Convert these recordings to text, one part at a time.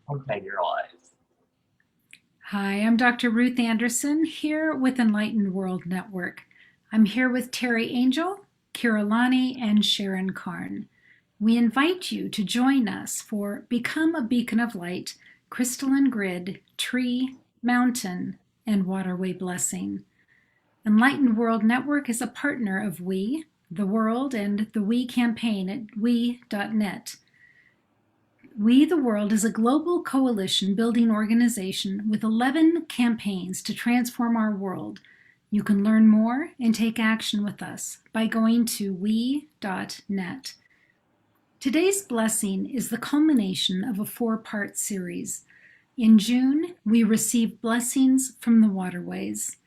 Open your eyes. Hi, I'm Dr. Ruth Anderson here with Enlightened World Network. I'm here with Teri Angel, Keira Lani, and Sharon Carne. We invite you to join us for Become a Beacon of Light, Crystalline Grid, Tree, Mountain, and Waterway Blessing. Enlightened World Network is a partner of We, the World, and the We campaign at we.net. We the World is a global coalition building organization with 11 campaigns to transform our world. You can learn more and take action with us by going to we.net. Today's blessing is the culmination of a 4-part series. In June, we received blessings from the waterways.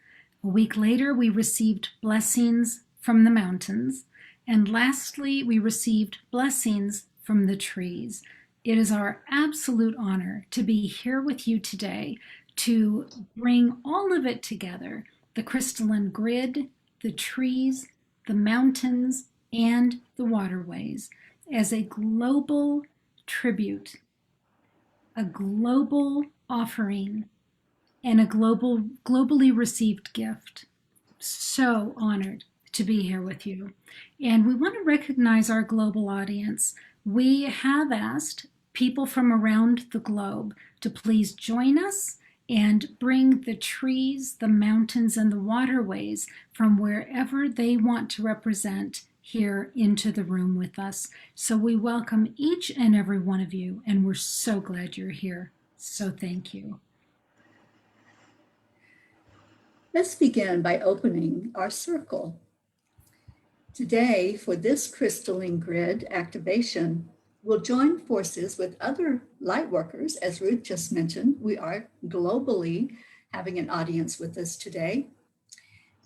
A week later, we received blessings from the mountains. And lastly, we received blessings from the trees. It is our absolute honor to be here with you today to bring all of it together, the crystalline grid, the trees, the mountains, and the waterways, as a global tribute, a global offering, and a globally received gift. So honored to be here with you. And we want to recognize our global audience. We have asked people from around the globe to please join us and bring the trees, the mountains, and the waterways from wherever they want to represent here into the room with us. So we welcome each and every one of you, and we're so glad you're here. So thank you. Let's begin by opening our circle. Today, for this crystalline grid activation, we'll join forces with other light workers. As Ruth just mentioned, we are globally having an audience with us today.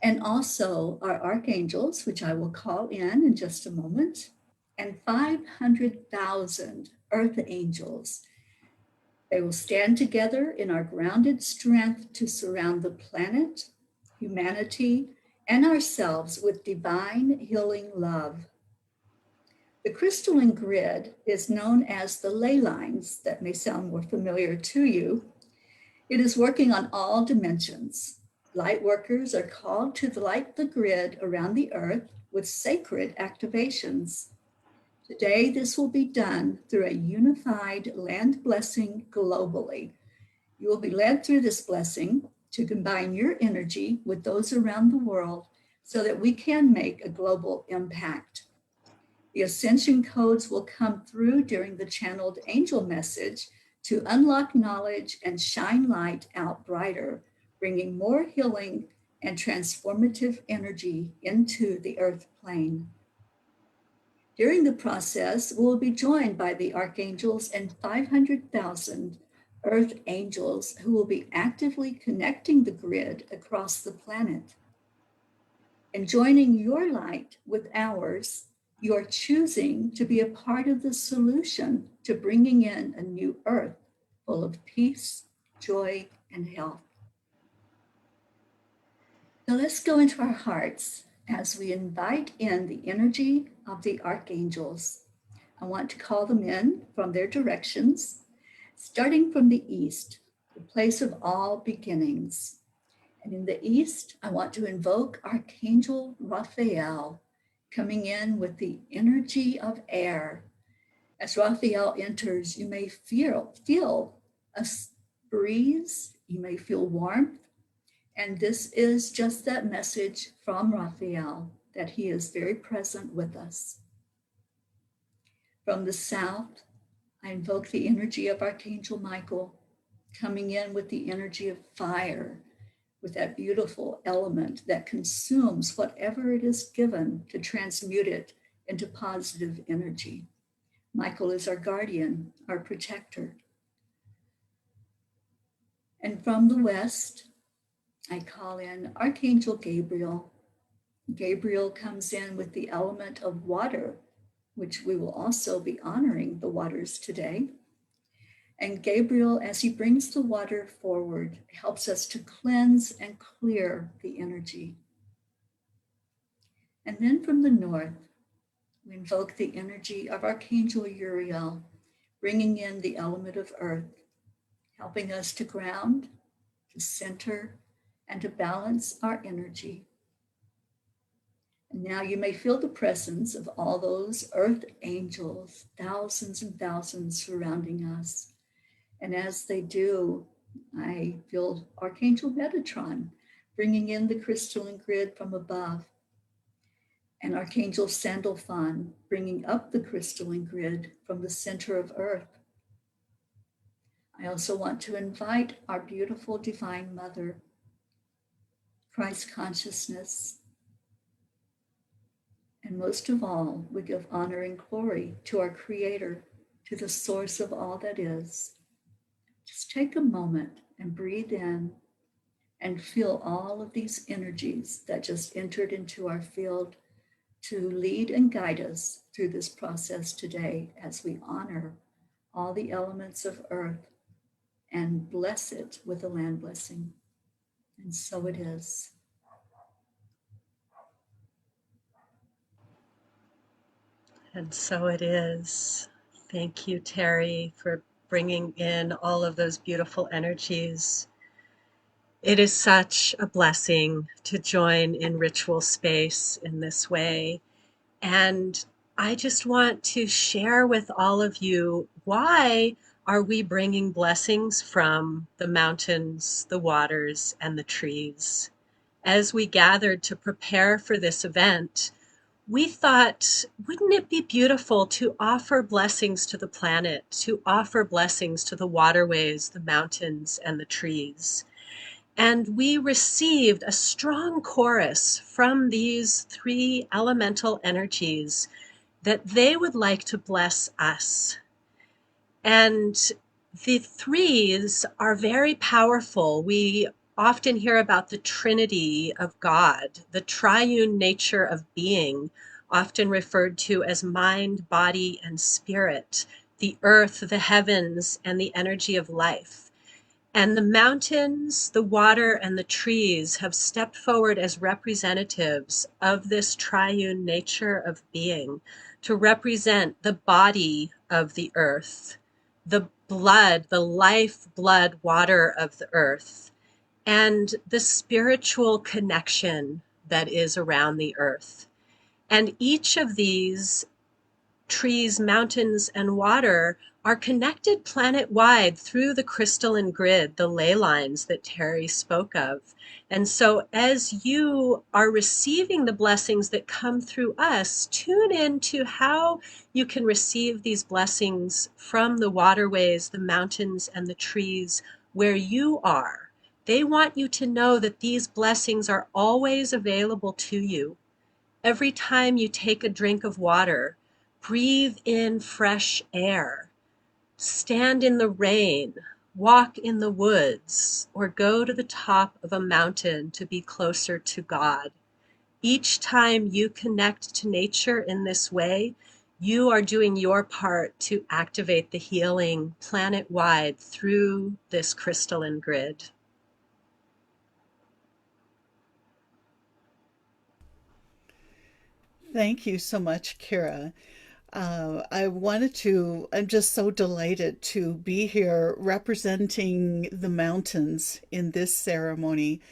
And also our archangels, which I will call in just a moment, and 500,000 earth angels. They will stand together in our grounded strength to surround the planet, humanity, and ourselves with divine healing love. The crystalline grid is known as the ley lines. That may sound more familiar to you. It is working on all dimensions. Light workers are called to light the grid around the earth with sacred activations. Today, this will be done through a unified land blessing globally. You will be led through this blessing to combine your energy with those around the world so that we can make a global impact. The ascension codes will come through during the channeled angel message to unlock knowledge and shine light out brighter, bringing more healing and transformative energy into the earth plane. During the process, we'll be joined by the archangels and 500,000 earth angels who will be actively connecting the grid across the planet. And joining your light with ours, you are choosing to be a part of the solution to bringing in a new earth full of peace, joy, and health. So let's go into our hearts as we invite in the energy of the archangels. I want to call them in from their directions, starting from the east, the place of all beginnings. And in the east, I want to invoke Archangel Raphael, coming in with the energy of air. As Raphael enters, you may feel a breeze, you may feel warmth, and this is just that message from Raphael that he is very present with us. From the south, I invoke the energy of Archangel Michael, coming in with the energy of fire, with that beautiful element that consumes whatever it is given to transmute it into positive energy. Michael is our guardian, our protector. And from the west, I call in Archangel Gabriel. Gabriel comes in with the element of water, which we will also be honoring the waters today. And Gabriel, as he brings the water forward, helps us to cleanse and clear the energy. And then from the north, we invoke the energy of Archangel Uriel, bringing in the element of earth. helping us to ground, to center, and to balance our energy. And now you may feel the presence of all those earth angels, thousands and thousands surrounding us. And as they do, I feel Archangel Metatron bringing in the crystalline grid from above, and Archangel Sandalphon bringing up the crystalline grid from the center of Earth. I also want to invite our beautiful Divine Mother, Christ Consciousness, and most of all, we give honor and glory to our Creator, to the source of all that is. Just take a moment and breathe in and feel all of these energies that just entered into our field to lead and guide us through this process today as we honor all the elements of Earth and bless it with a land blessing. And so it is. And so it is. Thank you, Teri, for bringing in all of those beautiful energies. It is such a blessing to join in ritual space in this way. And I just want to share with all of you, why are we bringing blessings from the mountains, the waters, and the trees? As we gathered to prepare for this event, we thought, wouldn't it be beautiful to offer blessings to the planet, to offer blessings to the waterways, the mountains, and the trees? And we received a strong chorus from these three elemental energies that they would like to bless us. And the threes are very powerful. We often hear about the Trinity of God, the triune nature of being, often referred to as mind, body, and spirit, the earth, the heavens, and the energy of life. And the mountains, the water, and the trees have stepped forward as representatives of this triune nature of being, to represent the body of the earth, the blood, the life blood water of the earth, and the spiritual connection that is around the earth. And each of these trees, mountains, and water are connected planet-wide through the crystalline grid, the ley lines that Teri spoke of. And so as you are receiving the blessings that come through us, tune in to how you can receive these blessings from the waterways, the mountains, and the trees where you are. They want you to know that these blessings are always available to you. Every time you take a drink of water, breathe in fresh air, stand in the rain, walk in the woods, or go to the top of a mountain to be closer to God. Each time you connect to nature in this way, you are doing your part to activate the healing planet-wide through this crystalline grid. Thank you so much, Keira. I'm just so delighted to be here representing the mountains in this ceremony.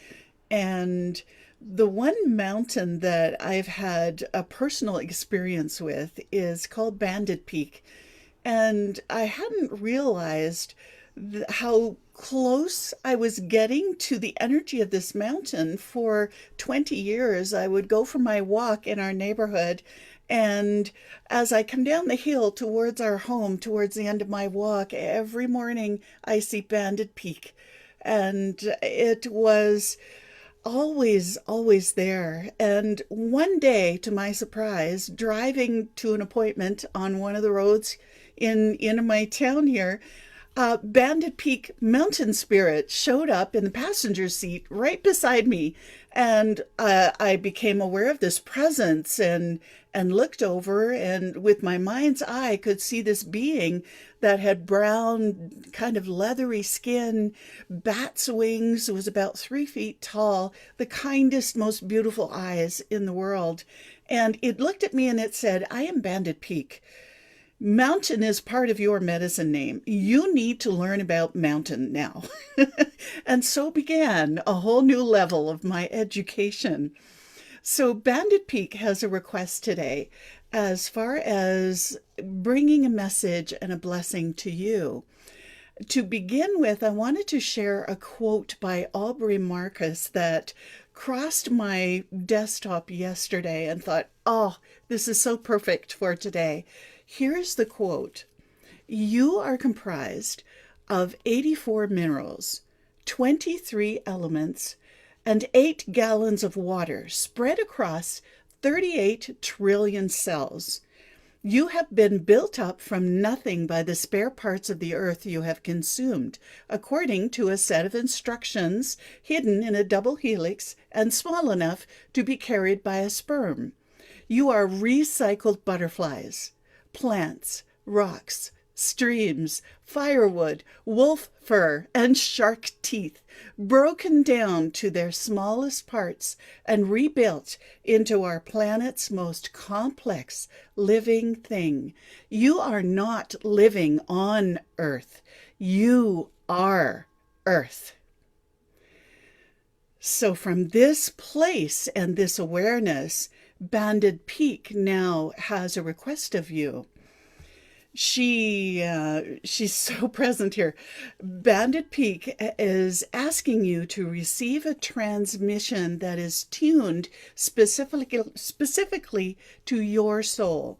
And the one mountain that I've had a personal experience with is called Bandit Peak. And I hadn't realized how close I was getting to the energy of this mountain. For 20 years, I would go for my walk in our neighborhood, and as I come down the hill towards our home, towards the end of my walk, every morning I see Bandit Peak. And it was always there. And one day, to my surprise, driving to an appointment on one of the roads in my town here, Bandit Peak Mountain Spirit showed up in the passenger seat right beside me, and I became aware of this presence and looked over, and with my mind's eye could see this being that had brown, kind of leathery skin, bat's wings, was about 3 feet tall, the kindest, most beautiful eyes in the world. And it looked at me and it said, "I am Bandit Peak." Mountain is part of your medicine name. You need to learn about mountain now. And so began a whole new level of my education. So, Bandit Peak has a request today as far as bringing a message and a blessing to you. To begin with, I wanted to share a quote by Aubrey Marcus that crossed my desktop yesterday and thought, oh, this is so perfect for today. Here's the quote: You are comprised of 84 minerals, 23 elements, and 8 gallons of water spread across 38 trillion cells. You have been built up from nothing by the spare parts of the earth you have consumed, according to a set of instructions hidden in a double helix and small enough to be carried by a sperm. You are recycled butterflies, plants, rocks, streams, firewood, wolf fur, and shark teeth, broken down to their smallest parts and rebuilt into our planet's most complex living thing. You are not living on Earth. You are Earth. So from this place and this awareness, Banded Peak now has a request of you. She's so present here. Bandit Peak is asking you to receive a transmission that is tuned specifically to your soul.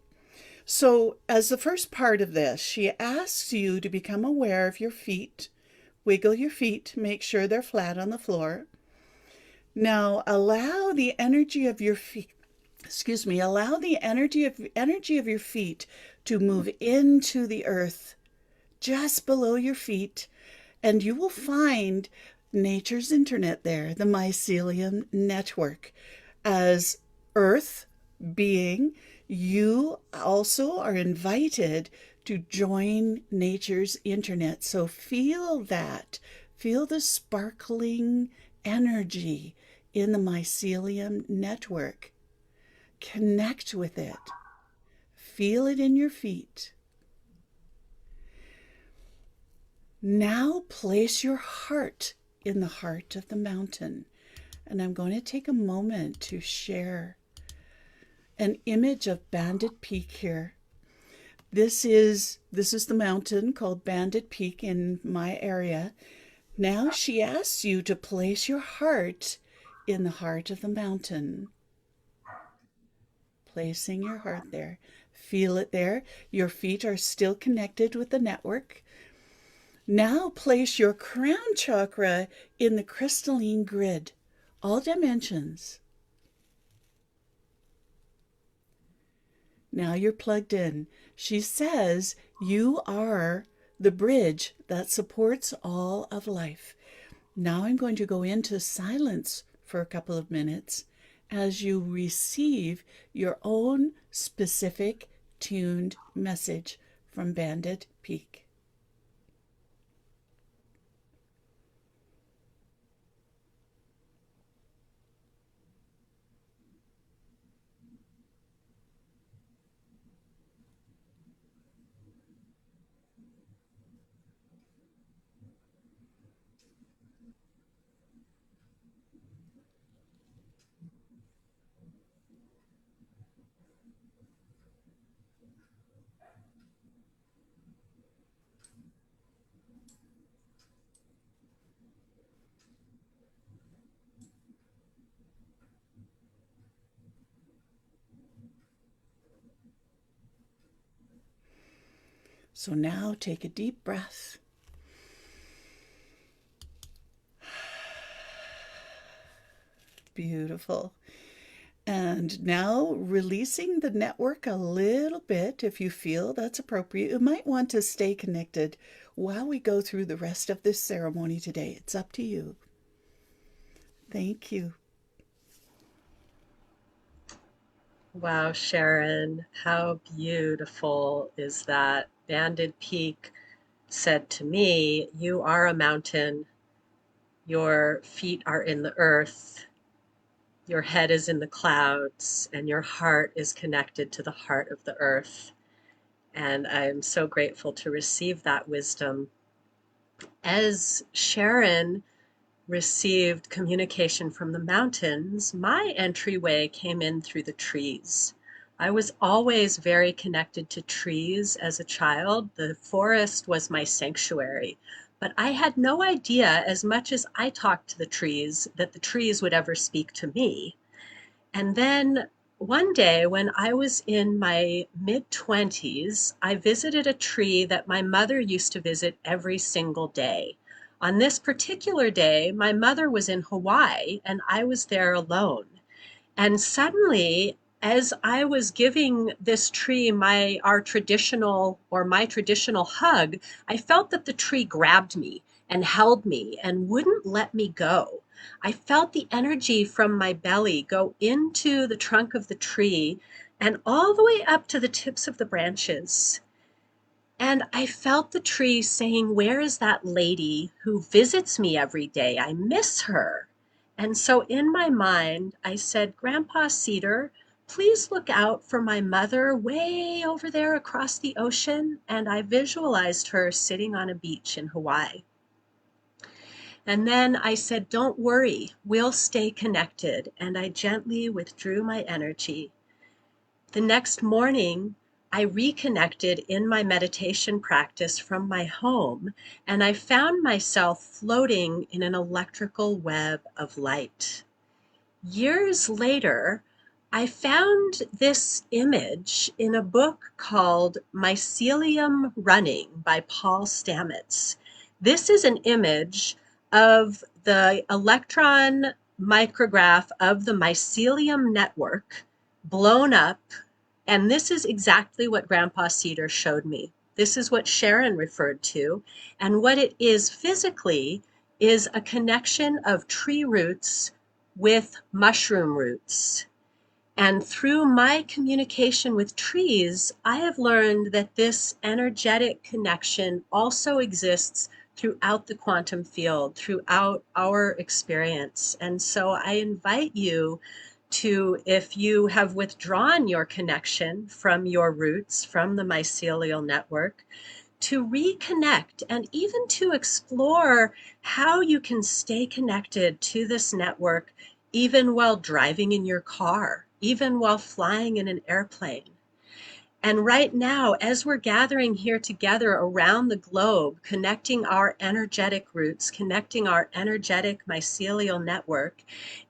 So, as the first part of this, she asks you to become aware of your feet. Wiggle your feet, make sure they're flat on the floor. Now, allow the energy of your feet, allow the energy of your feet to move into the earth just below your feet, and you will find nature's internet there, the mycelium network. As earth being, you also are invited to join nature's internet. So feel that. Feel the sparkling energy in the mycelium network. Connect with it. Feel it in your feet. Now place your heart in the heart of the mountain. And I'm going to take a moment to share an image of Bandit Peak here. This is the mountain called Bandit Peak in my area. Now she asks you to place your heart in the heart of the mountain. Placing your heart there. Feel it there. Your feet are still connected with the network. Now place your crown chakra in the crystalline grid, all dimensions. Now you're plugged in. She says you are the bridge that supports all of life. Now I'm going to go into silence for a couple of minutes as you receive your own specific tuned message from Bandit Peak. So now take a deep breath. Beautiful. And now releasing the network a little bit if you feel that's appropriate. You might want to stay connected while we go through the rest of this ceremony today. It's up to you. Thank you. Wow, Sharon, how beautiful is that? Banded Peak said to me, you are a mountain. Your feet are in the earth. Your head is in the clouds, and your heart is connected to the heart of the earth. And I'm so grateful to receive that wisdom. As Sharon received communication from the mountains, my entryway came in through the trees. I was always very connected to trees as a child. The forest was my sanctuary. But I had no idea, as much as I talked to the trees, that the trees would ever speak to me. And then one day when I was in my mid-20s, I visited a tree that my mother used to visit every single day. On this particular day, my mother was in Hawaii and I was there alone. And suddenly, as I was giving this tree my traditional hug, I felt that the tree grabbed me and held me and wouldn't let me go. I felt the energy from my belly go into the trunk of the tree and all the way up to the tips of the branches. And I felt the tree saying, "Where is that lady who visits me every day? I miss her." And so in my mind, I said, "Grandpa Cedar, please look out for my mother way over there across the ocean." And I visualized her sitting on a beach in Hawaii. And then I said, "Don't worry, we'll stay connected." And I gently withdrew my energy. The next morning, I reconnected in my meditation practice from my home, and I found myself floating in an electrical web of light. Years later, I found this image in a book called Mycelium Running by Paul Stamets. This is an image of the electron micrograph of the mycelium network blown up, and this is exactly what Grandpa Cedar showed me. This is what Sharon referred to, and what it is physically is a connection of tree roots with mushroom roots. And through my communication with trees, I have learned that this energetic connection also exists throughout the quantum field, throughout our experience. And so I invite you to, if you have withdrawn your connection from your roots, from the mycelial network, to reconnect and even to explore how you can stay connected to this network even while driving in your car, even while flying in an airplane. And right now, as we're gathering here together around the globe, connecting our energetic roots, connecting our energetic mycelial network,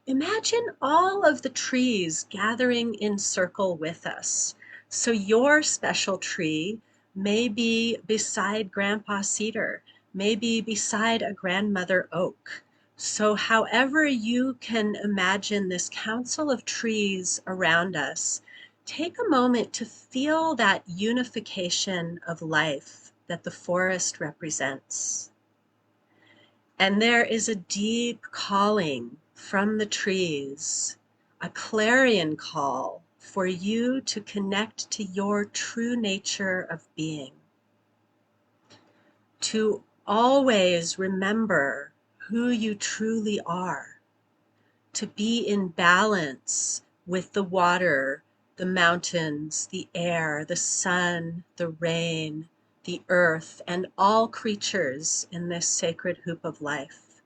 imagine all of the trees gathering in circle with us. So your special tree may be beside Grandpa Cedar, maybe beside a grandmother oak. So however you can imagine this council of trees around us, take a moment to feel that unification of life that the forest represents. And there is a deep calling from the trees, a clarion call for you to connect to your true nature of being, to always remember who you truly are, to be in balance with the water, the mountains, the air, the sun, the rain, the earth, and all creatures in this sacred hoop of life.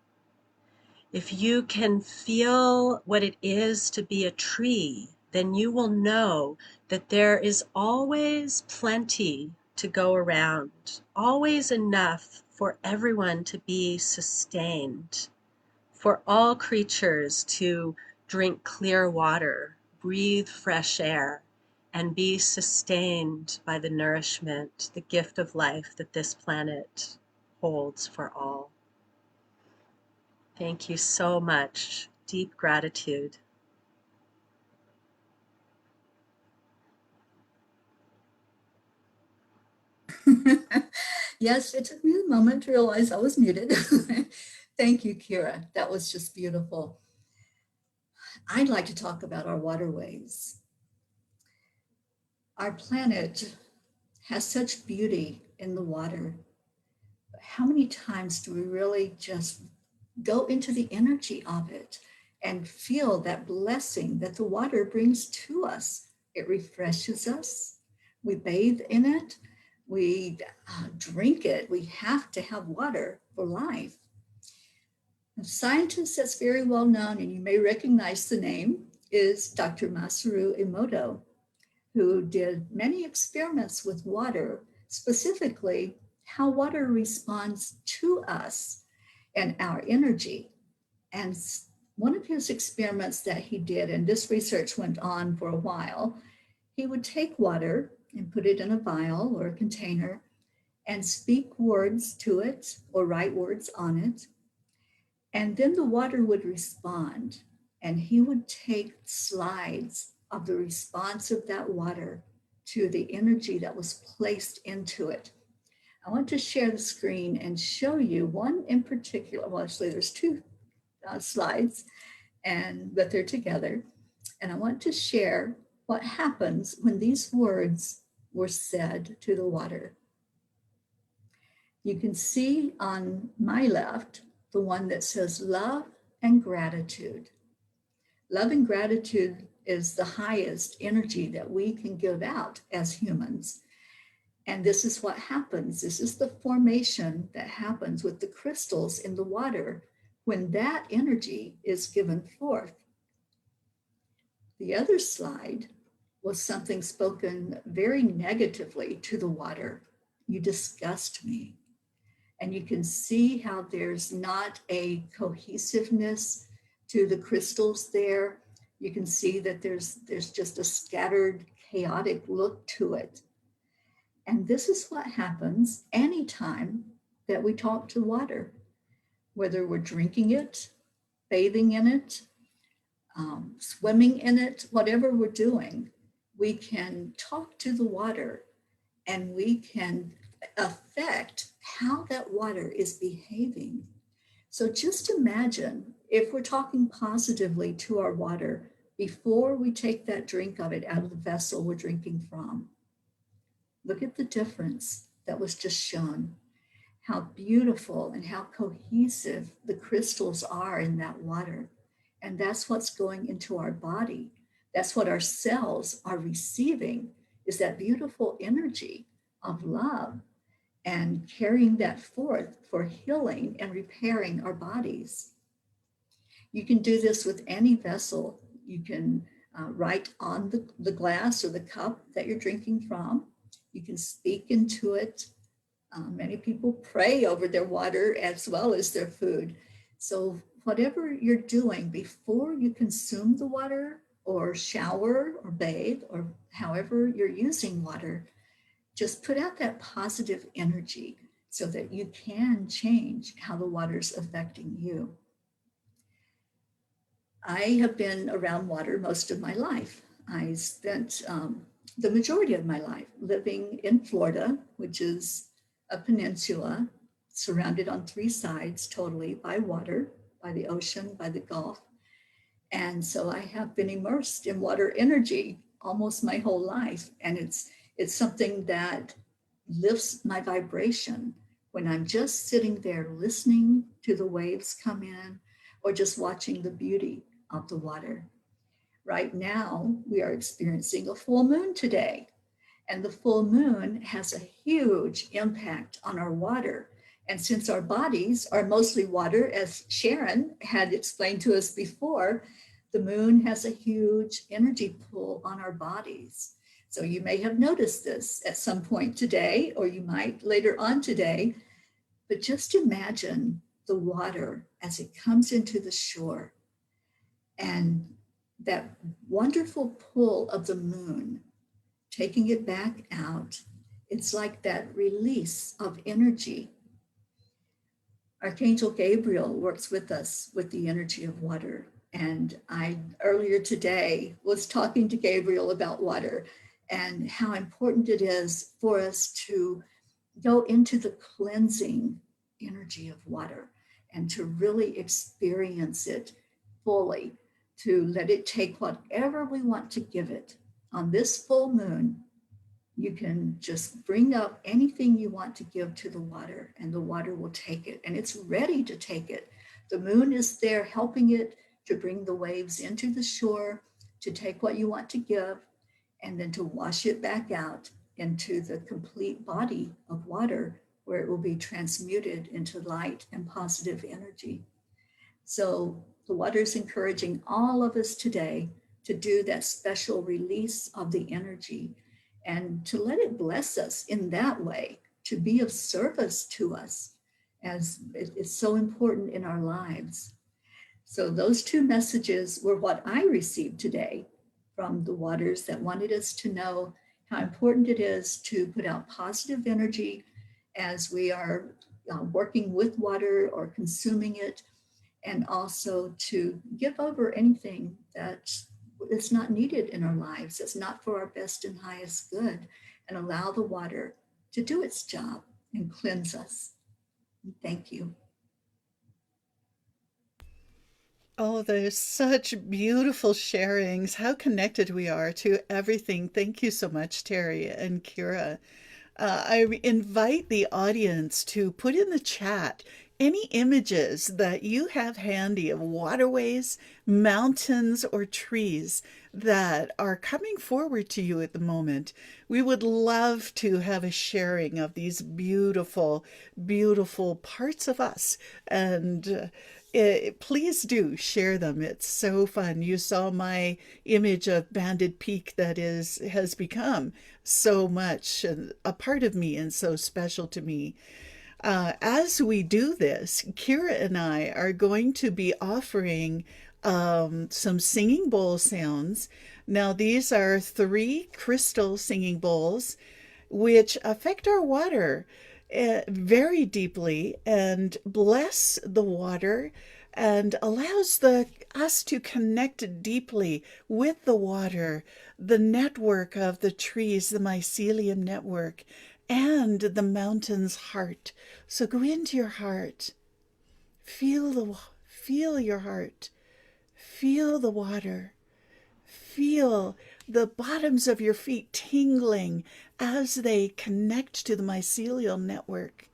If you can feel what it is to be a tree, then you will know that there is always plenty to go around, always enough for everyone to be sustained, for all creatures to drink clear water, breathe fresh air, and be sustained by the nourishment, the gift of life that this planet holds for all. Thank you so much. Deep gratitude. Yes, it took me a moment to realize I was muted. Thank you, Keira. That was just beautiful. I'd like to talk about our waterways. Our planet has such beauty in the water. How many times do we really just go into the energy of it and feel that blessing that the water brings to us? It refreshes us. We bathe in it. We drink it. We have to have water for life. A scientist that's very well known, and you may recognize the name, is Dr. Masaru Emoto, who did many experiments with water, specifically how water responds to us and our energy. And one of his experiments that he did, and this research went on for a while, he would take water and put it in a vial or a container and speak words to it or write words on it. And then the water would respond, and he would take slides of the response of that water to the energy that was placed into it. I want to share the screen and show you one in particular. Well, actually, there's two slides, but they're together. And I want to share what happens when these words were said to the water. You can see on my left the one that says love and gratitude. Love and gratitude is the highest energy that we can give out as humans. And this is what happens. This is the formation that happens with the crystals in the water when that energy is given forth. The other slide was something spoken very negatively to the water. You disgust me. And you can see how there's not a cohesiveness to the crystals there. You can see that there's just a scattered, chaotic look to it. And this is what happens anytime that we talk to water, whether we're drinking it, bathing in it, swimming in it, whatever we're doing, we can talk to the water and we can affect how that water is behaving. So just imagine if we're talking positively to our water before we take that drink of it out of the vessel we're drinking from. Look at the difference that was just shown. How beautiful and how cohesive the crystals are in that water. And that's what's going into our body. That's what our cells are receiving, is that beautiful energy of love and carrying that forth for healing and repairing our bodies. You can do this with any vessel. You can write on the glass or the cup that you're drinking from. You can speak into it. Many people pray over their water as well as their food. So whatever you're doing before you consume the water or shower or bathe or however you're using water, just put out that positive energy so that you can change how the water's affecting you. I have been around water most of my life. I spent the majority of my life living in Florida, which is a peninsula surrounded on three sides totally by water, by the ocean, by the Gulf. And so I have been immersed in water energy almost my whole life. And it's something that lifts my vibration when I'm just sitting there listening to the waves come in or just watching the beauty of the water. Right now, we are experiencing a full moon today. And the full moon has a huge impact on our water. And since our bodies are mostly water, as Sharon had explained to us before, the moon has a huge energy pull on our bodies. So you may have noticed this at some point today, or you might later on today, but just imagine the water as it comes into the shore and that wonderful pull of the moon, taking it back out. It's like that release of energy. Archangel Gabriel works with us with the energy of water. And I earlier today was talking to Gabriel about water and how important it is for us to go into the cleansing energy of water and to really experience it fully, to let it take whatever we want to give it. On this full moon, you can just bring up anything you want to give to the water and the water will take it, and it's ready to take it. The moon is there helping it to bring the waves into the shore, to take what you want to give, and then to wash it back out into the complete body of water, where it will be transmuted into light and positive energy. So the water is encouraging all of us today to do that special release of the energy and to let it bless us in that way, to be of service to us, as it's so important in our lives. So those two messages were what I received today from the waters, that wanted us to know how important it is to put out positive energy as we are working with water or consuming it, and also to give over anything that is not needed in our lives, that's not for our best and highest good, and allow the water to do its job and cleanse us. Thank you. Oh, there's such beautiful sharings. How connected we are to everything. Thank you so much, Teri and Keira. I invite the audience to put in the chat any images that you have handy of waterways, mountains, or trees that are coming forward to you at the moment. We would love to have a sharing of these beautiful, beautiful parts of us. And please do share them. It's so fun. You saw my image of Banded Peak that has become so much a part of me and so special to me. As we do this, Keira and I are going to be offering some singing bowl sounds. Now, these are 3 crystal singing bowls, which affect our water very deeply and bless the water and allows us to connect deeply with the water, the network of the trees, the mycelium network, and the mountain's heart. So go into your heart, feel your heart, feel the water, feel the bottoms of your feet tingling as they connect to the mycelial network.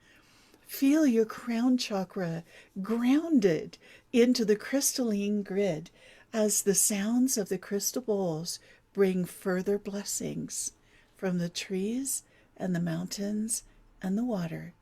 Feel your crown chakra grounded into the crystalline grid as the sounds of the crystal bowls bring further blessings from the trees and the mountains and the water.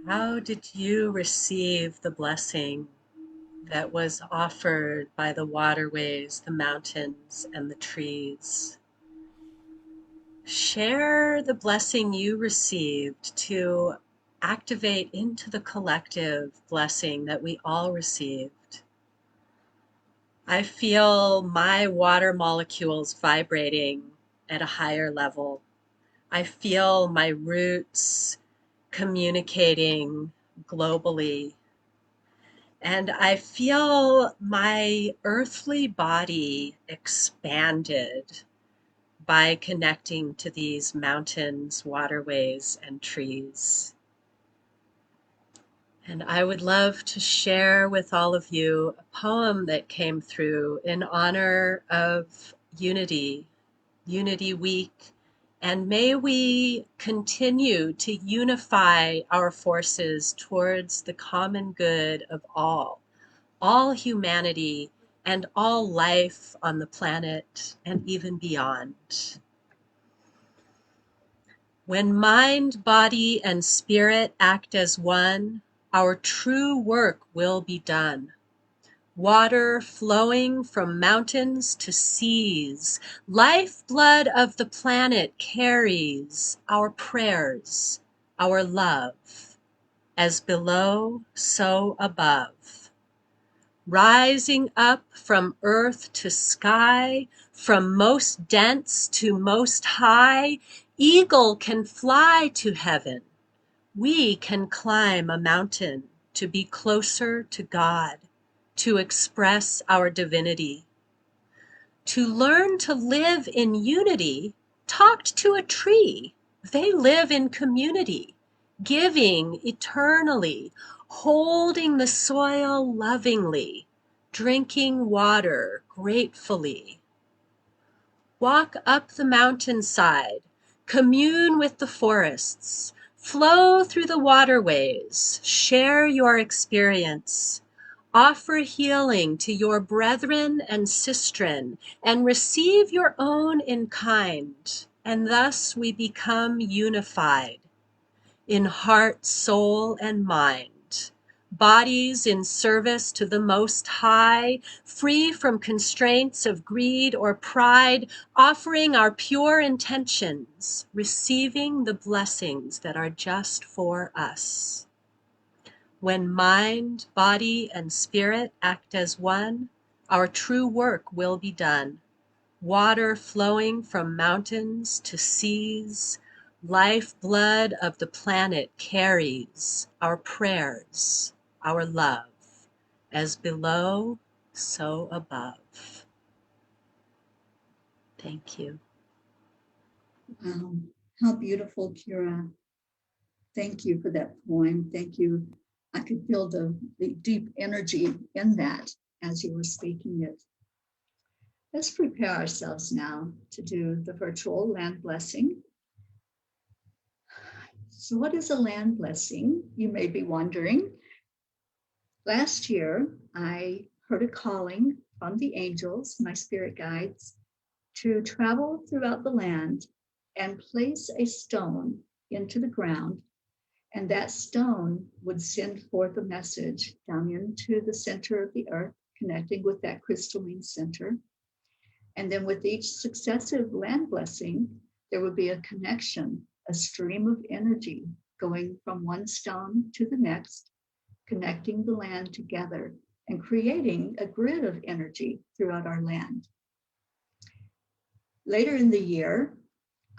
How did you receive the blessing that was offered by the waterways, the mountains, and the trees. Share the blessing you received to activate into the collective blessing that we all received. I feel my water molecules vibrating at a higher level. I feel my roots communicating globally. And I feel my earthly body expanded by connecting to these mountains, waterways, and trees. And I would love to share with all of you a poem that came through in honor of Unity, Unity Week. And may we continue to unify our forces towards the common good of all humanity, and all life on the planet and even beyond. When mind, body, and spirit act as one, our true work will be done. Water flowing from mountains to seas, lifeblood of the planet carries our prayers, our love, as below, so above. Rising up from earth to sky, from most dense to most high, eagle can fly to heaven. We can climb a mountain to be closer to God, to express our divinity. To learn to live in unity, talked to a tree. They live in community, giving eternally, holding the soil lovingly, drinking water gratefully. Walk up the mountainside, commune with the forests, flow through the waterways, share your experience. Offer healing to your brethren and sistren, and receive your own in kind, and thus we become unified in heart, soul, and mind, bodies in service to the Most High, free from constraints of greed or pride, offering our pure intentions, receiving the blessings that are just for us. When mind, body, and spirit act as one, our true work will be done. Water flowing from mountains to seas, lifeblood of the planet carries our prayers, our love, as below, so above. Thank you. Wow, how beautiful, Keira. Thank you for that poem. Thank you. I could feel the deep energy in that as you were speaking it. Let's prepare ourselves now to do the virtual land blessing. So what is a land blessing? You may be wondering. Last year, I heard a calling from the angels, my spirit guides, to travel throughout the land and place a stone into the ground. And that stone would send forth a message down into the center of the earth, connecting with that crystalline center. And then with each successive land blessing, there would be a connection, a stream of energy going from one stone to the next, connecting the land together and creating a grid of energy throughout our land. Later in the year,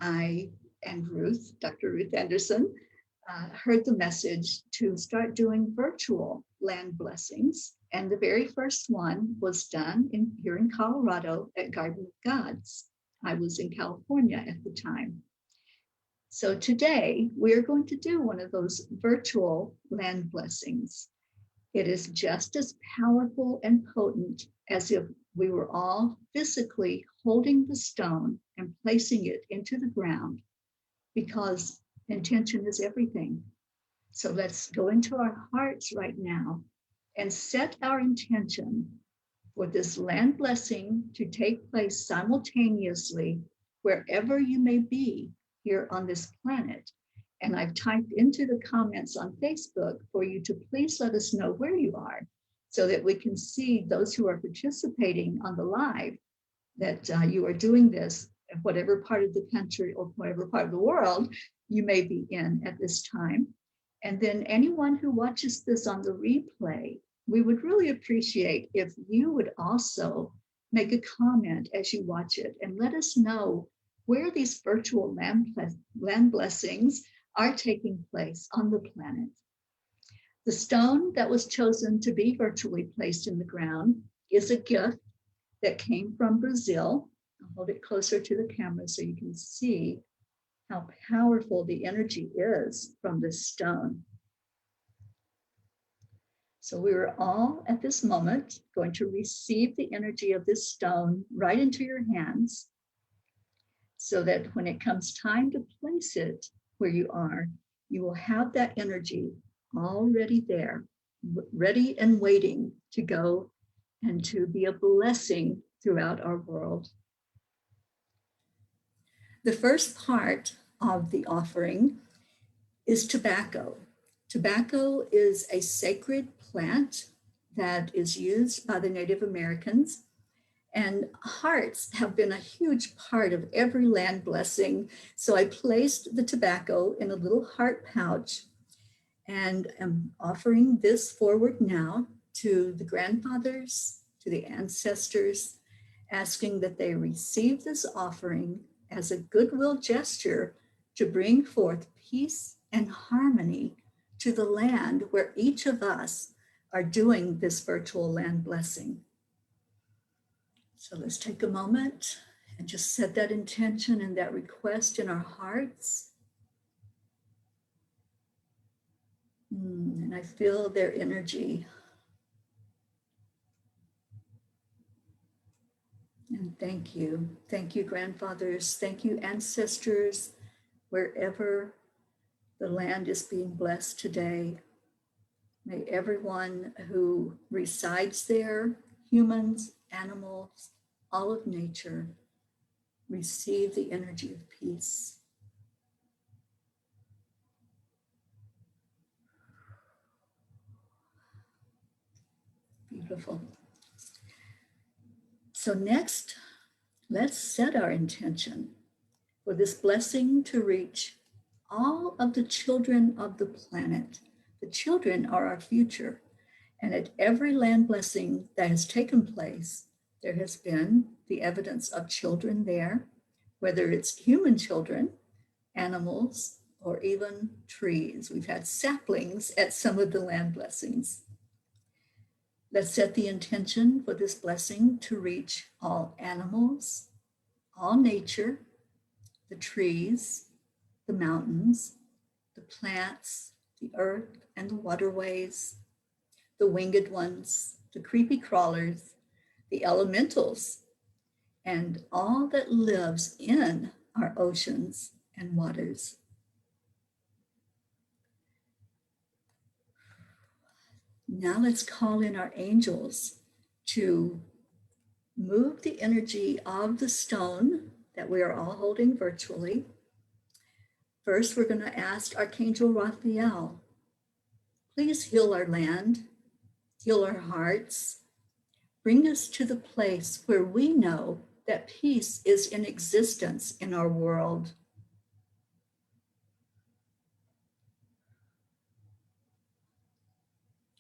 I and Dr. Ruth Anderson, heard the message to start doing virtual land blessings. And the very first one was done here in Colorado at Garden of Gods. I was in California at the time. So today we are going to do one of those virtual land blessings. It is just as powerful and potent as if we were all physically holding the stone and placing it into the ground, because intention is everything. So let's go into our hearts right now and set our intention for this land blessing to take place simultaneously wherever you may be here on this planet. And I've typed into the comments on Facebook for you to please let us know where you are, so that we can see those who are participating on the live, that you are doing this in whatever part of the country or whatever part of the world you may be in at this time. And then anyone who watches this on the replay, we would really appreciate if you would also make a comment as you watch it and let us know where these virtual land blessings are taking place on the planet. The stone that was chosen to be virtually placed in the ground is a gift that came from Brazil. I'll hold it closer to the camera so you can see how powerful the energy is from this stone. So we are all at this moment going to receive the energy of this stone right into your hands, so that when it comes time to place it where you are, you will have that energy already there, ready and waiting to go and to be a blessing throughout our world. The first part of the offering is tobacco. Tobacco is a sacred plant that is used by the Native Americans, and hearts have been a huge part of every land blessing. So I placed the tobacco in a little heart pouch and am offering this forward now to the grandfathers, to the ancestors, asking that they receive this offering as a goodwill gesture to bring forth peace and harmony to the land where each of us are doing this virtual land blessing. So let's take a moment and just set that intention and that request in our hearts. And I feel their energy. And thank you. Thank you, grandfathers. Thank you, ancestors, wherever the land is being blessed today. May everyone who resides there, humans, animals, all of nature, receive the energy of peace. Beautiful. So next, let's set our intention for this blessing to reach all of the children of the planet. The children are our future. And at every land blessing that has taken place, there has been the evidence of children there, whether it's human children, animals, or even trees. We've had saplings at some of the land blessings. Let's set the intention for this blessing to reach all animals, all nature, the trees, the mountains, the plants, the earth and the waterways, the winged ones, the creepy crawlers, the elementals, and all that lives in our oceans and waters. Now let's call in our angels to move the energy of the stone that we are all holding virtually. First, we're going to ask Archangel Raphael, please heal our land, heal our hearts, bring us to the place where we know that peace is in existence in our world.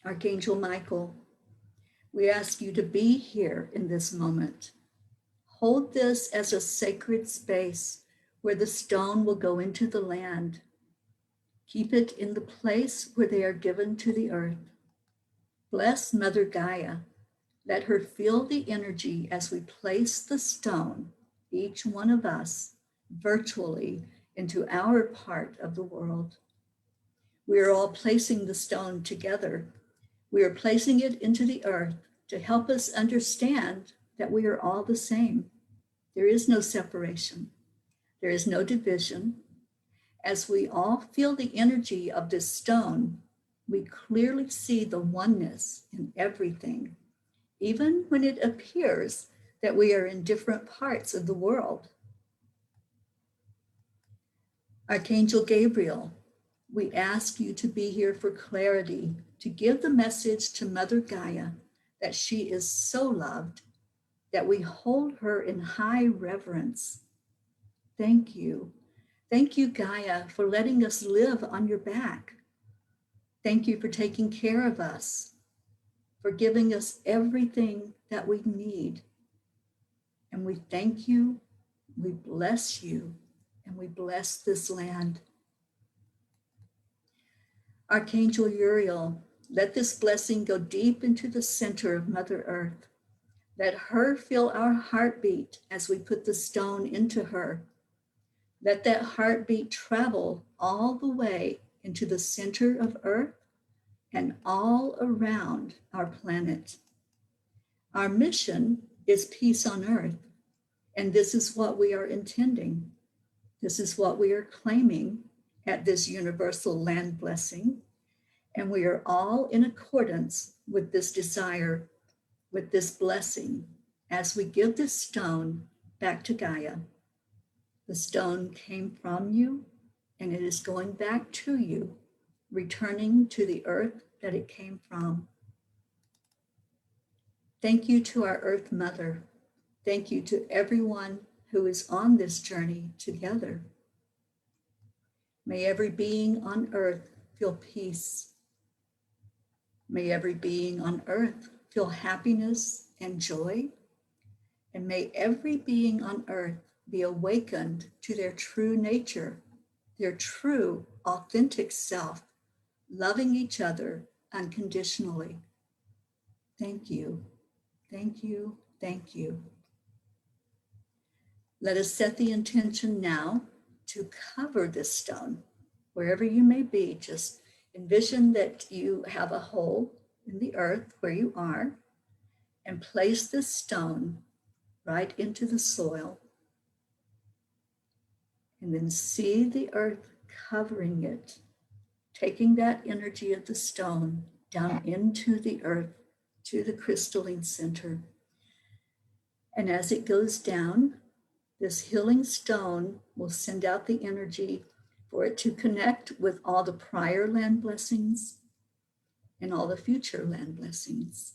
Archangel Michael, we ask you to be here in this moment. Hold this as a sacred space where the stone will go into the land. Keep it in the place where they are given to the earth. Bless Mother Gaia. Let her feel the energy as we place the stone, each one of us, virtually into our part of the world. We are all placing the stone together. We are placing it into the earth to help us understand that we are all the same. There is no separation. There is no division. As we all feel the energy of this stone, we clearly see the oneness in everything, even when it appears that we are in different parts of the world. Archangel Gabriel, we ask you to be here for clarity, to give the message to Mother Gaia that she is so loved, that we hold her in high reverence. Thank you. Thank you, Gaia, for letting us live on your back. Thank you for taking care of us, for giving us everything that we need. And we thank you, we bless you, and we bless this land. Archangel Uriel, let this blessing go deep into the center of Mother Earth. Let her feel our heartbeat as we put the stone into her. Let that heartbeat travel all the way into the center of Earth and all around our planet. Our mission is peace on Earth, and this is what we are intending. This is what we are claiming at this universal land blessing, and we are all in accordance with this desire, with this blessing, as we give this stone back to Gaia. The stone came from you, and it is going back to you, returning to the earth that it came from. Thank you to our Earth Mother. Thank you to everyone who is on this journey together. May every being on earth feel peace. May every being on earth feel happiness and joy. And may every being on earth be awakened to their true nature, their true, authentic self, loving each other unconditionally. Thank you, thank you, thank you. Let us set the intention now to cover this stone. Wherever you may be, just envision that you have a hole in the earth where you are, and place this stone right into the soil. And then see the earth covering it, taking that energy of the stone down into the earth, to the crystalline center. And as it goes down, this healing stone will send out the energy for it to connect with all the prior land blessings and all the future land blessings.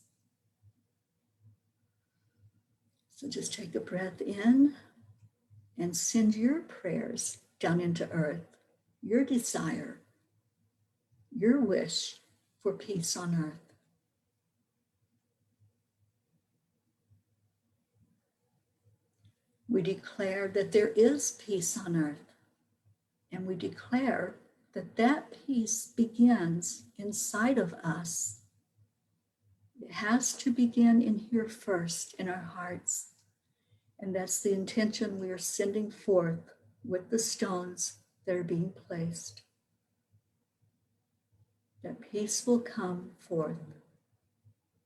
So just take a breath in and send your prayers down into earth, your desire, your wish for peace on earth. We declare that there is peace on earth, and we declare that that peace begins inside of us. It has to begin in here first, in our hearts. And that's the intention we are sending forth with the stones that are being placed. That peace will come forth.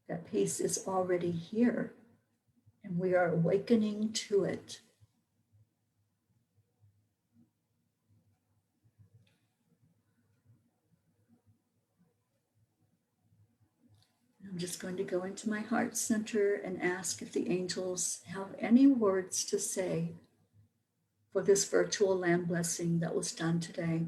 That peace is already here, and we are awakening to it. I'm just going to go into my heart center and ask if the angels have any words to say for this virtual land blessing that was done today.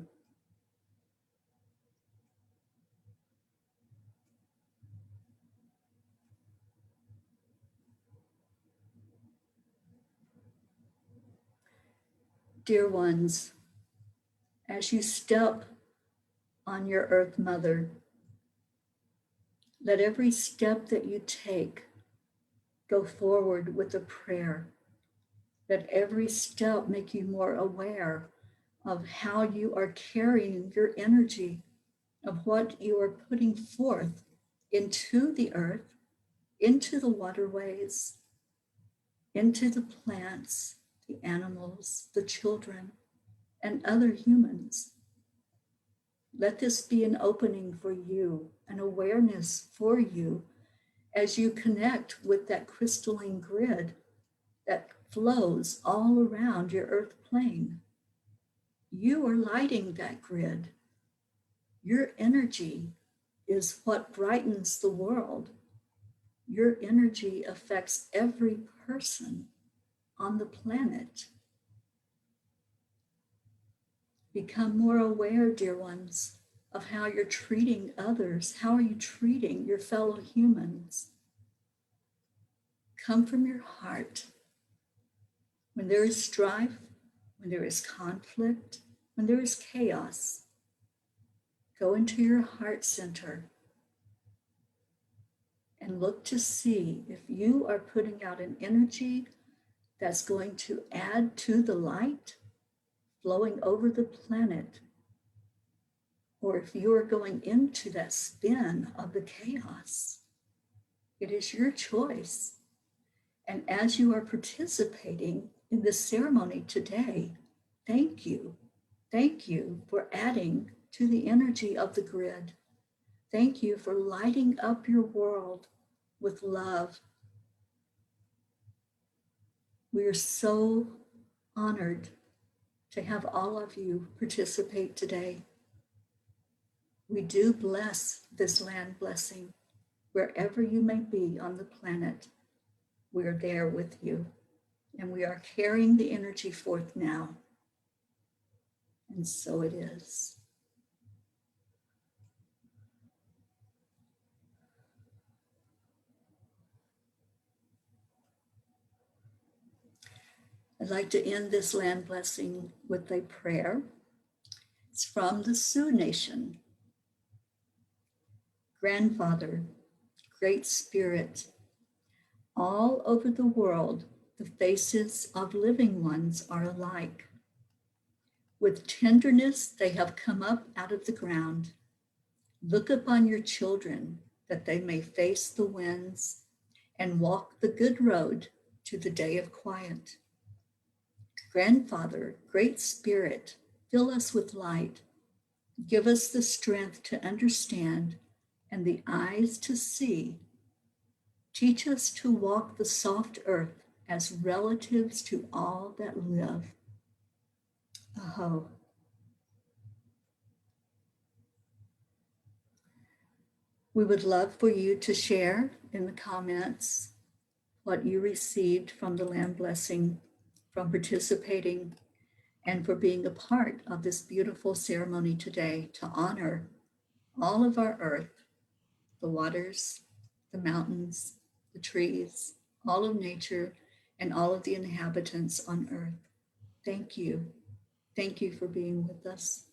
Dear ones, as you step on your Earth Mother, let every step that you take go forward with a prayer. Let every step make you more aware of how you are carrying your energy, of what you are putting forth into the earth, into the waterways, into the plants, the animals, the children, and other humans. Let this be an opening for you, an awareness for you as you connect with that crystalline grid that flows all around your earth plane. You are lighting that grid. Your energy is what brightens the world. Your energy affects every person on the planet. Become more aware, dear ones, of how you're treating others. How are you treating your fellow humans? come from your heart. When there is strife, when there is conflict, when there is chaos, go into your heart center and look to see if you are putting out an energy that's going to add to the light flowing over the planet, or if you are going into that spin of the chaos. It is your choice. And as you are participating in this ceremony today, thank you. Thank you for adding to the energy of the grid. Thank you for lighting up your world with love. We are so honored to have all of you participate today. We do bless this land blessing. Wherever you may be on the planet, we are there with you. And we are carrying the energy forth now. And so it is. I'd like to end this land blessing with a prayer. It's from the Sioux Nation. Grandfather, Great Spirit, all over the world, the faces of living ones are alike. With tenderness, they have come up out of the ground. Look upon your children, that they may face the winds and walk the good road to the day of quiet. Grandfather, Great Spirit, fill us with light. Give us the strength to understand and the eyes to see. Teach us to walk the soft earth as relatives to all that live. Aho. We would love for you to share in the comments what you received from the land blessing, from participating, and for being a part of this beautiful ceremony today to honor all of our earth, the waters, the mountains, the trees, all of nature, and all of the inhabitants on earth. Thank you. Thank you for being with us.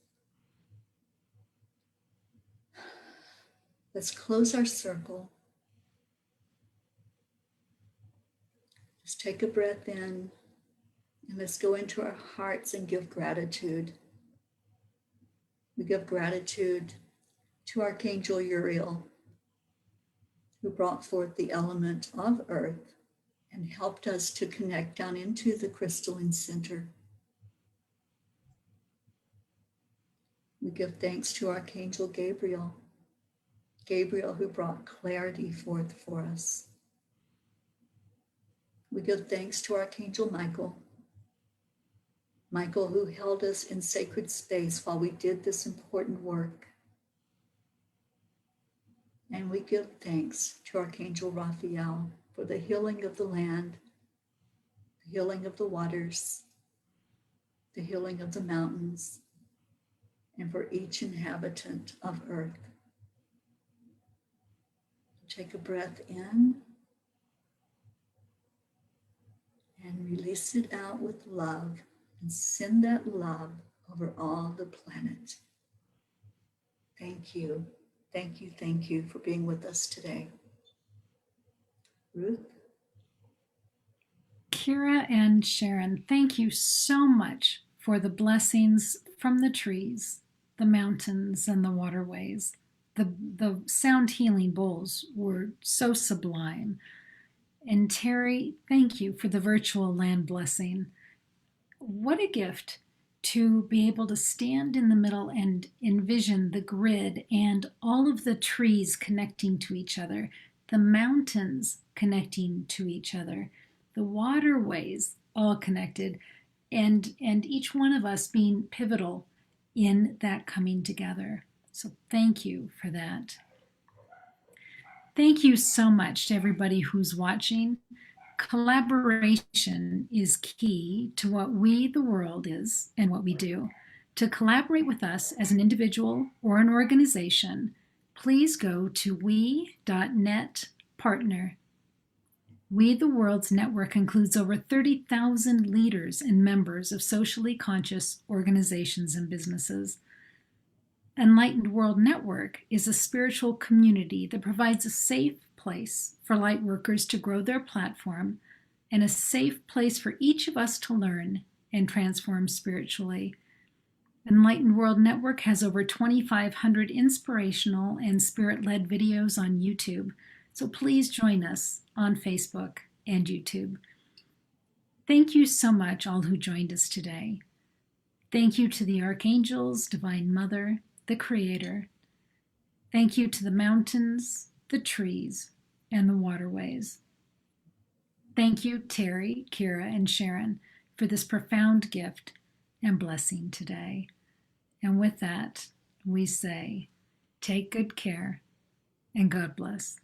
Let's close our circle. Just take a breath in and let's go into our hearts and give gratitude. We give gratitude to Archangel Uriel, who brought forth the element of earth and helped us to connect down into the crystalline center. We give thanks to Archangel Gabriel, who brought clarity forth for us. We give thanks to Archangel Michael, who held us in sacred space while we did this important work. And we give thanks to Archangel Raphael for the healing of the land, the healing of the waters, the healing of the mountains, and for each inhabitant of earth. Take a breath in and release it out with love, and send that love over all the planet. Thank you. Thank you. Thank you for being with us today. Ruth? Keira and Sharon, thank you so much for the blessings from the trees, the mountains, and the waterways. The sound healing bowls were so sublime. And Teri, thank you for the virtual land blessing. What a gift to be able to stand in the middle and envision the grid and all of the trees connecting to each other, the mountains connecting to each other, the waterways all connected, and each one of us being pivotal in that coming together. So thank you for that. Thank you so much to everybody who's watching. Collaboration is key to what we, the world, is and what we do. To collaborate with us as an individual or an organization, please go to we.net partner. We the World's network includes over 30,000 leaders and members of socially conscious organizations and businesses. Enlightened World Network is a spiritual community that provides a safe place for light workers to grow their platform and a safe place for each of us to learn and transform spiritually. Enlightened World Network has over 2,500 inspirational and spirit-led videos on YouTube, so please join us on Facebook and YouTube. Thank you so much, all who joined us today. Thank you to the Archangels, Divine Mother, the Creator. Thank you to the mountains, the trees, and the waterways. Thank you, Teri, Keira, and Sharon, for this profound gift and blessing today. And with that, we say, take good care and God bless.